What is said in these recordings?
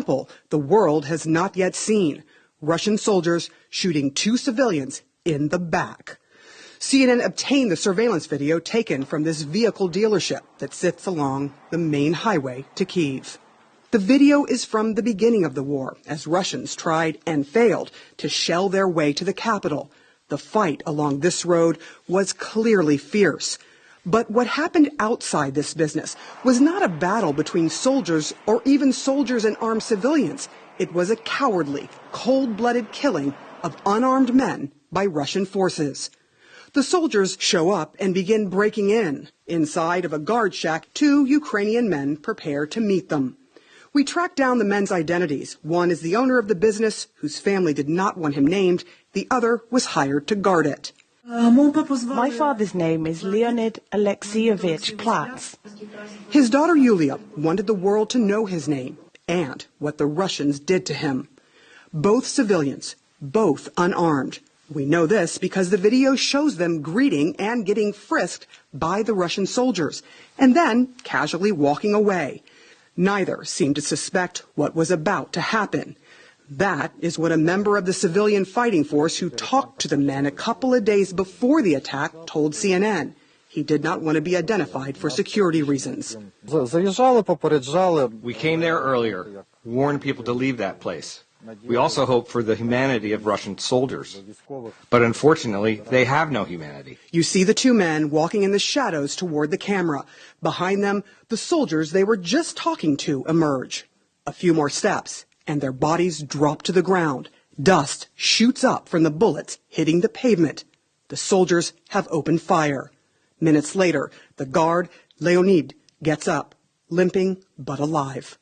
example the world has not yet seen: Russian soldiers shooting 2 civilians in the back. CNN obtained the surveillance video taken from this vehicle dealership that sits along the main highway to Kyiv. The video is from the beginning of the war, as Russians tried and failed to shell their way to the capital. The fight along this road was clearly fierce. But what happened outside this business was not a battle between soldiers or even soldiers and armed civilians. It was a cowardly, cold-blooded killing of unarmed men by Russian forces. The soldiers show up and begin breaking in. Inside of a guard shack, 2 Ukrainian men prepare to meet them. We tracked down the men's identities. One is the owner of the business, whose family did not want him named. The other was hired to guard it. My father's name is Leonid Alexeyevich Platz. His daughter Yulia wanted the world to know his name and what the Russians did to him. Both civilians, both unarmed. We know this because the video shows them greeting and getting frisked by the Russian soldiers, and then casually walking away. Neither seemed to suspect what was about to happen. That is what a member of the civilian fighting force who talked to the men a couple of days before the attack told CNN. He did not want to be identified for security reasons. We came there earlier, warned people to leave that place. We also hope for the humanity of Russian soldiers. But unfortunately, they have no humanity. You see the 2 men walking in the shadows toward the camera. Behind them, the soldiers they were just talking to emerge. A few more steps, and their bodies drop to the ground. Dust shoots up from the bullets hitting the pavement. The soldiers have opened fire. Minutes later, the guard, Leonid, gets up, limping but alive.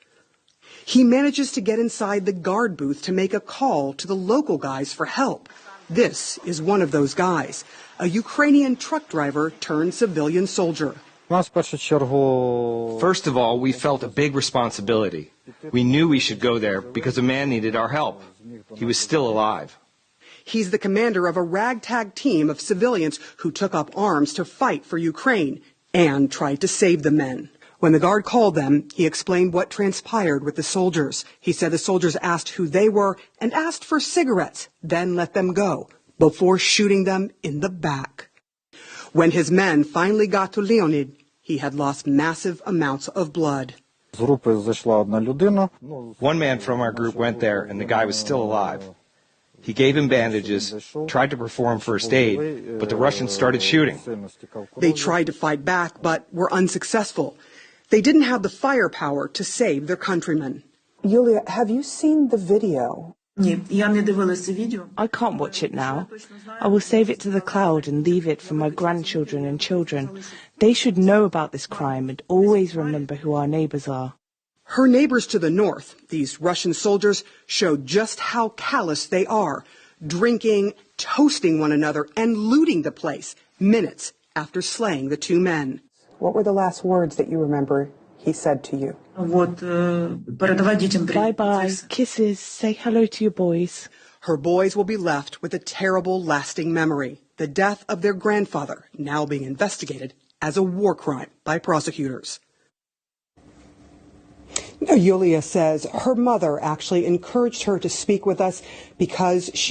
He manages to get inside the guard booth to make a call to the local guys for help. This is one of those guys, a Ukrainian truck driver turned civilian soldier. First of all, we felt a big responsibility. We knew we should go there because a man needed our help. He was still alive. He's the commander of a ragtag team of civilians who took up arms to fight for Ukraine and tried to save the men. When the guard called them, he explained what transpired with the soldiers. He said the soldiers asked who they were and asked for cigarettes, then let them go, before shooting them in the back. When his men finally got to Leonid, he had lost massive amounts of blood. One man from our group went there, and the guy was still alive. He gave him bandages, tried to perform first aid, but the Russians started shooting. They tried to fight back, but were unsuccessful. They didn't have the firepower to save their countrymen. Yulia, have you seen the video? I can't watch it now. I will save it to the cloud and leave it for my grandchildren and children. They should know about this crime and always remember who our neighbors are. Her neighbors to the north, these Russian soldiers, showed just how callous they are, drinking, toasting one another, and looting the place minutes after slaying the 2 men. What were the last words that you remember he said to you? Bye-bye, kisses, say hello to your boys. Her boys will be left with a terrible, lasting memory, the death of their grandfather, now being investigated as a war crime by prosecutors. Yulia says her mother actually encouraged her to speak with us because she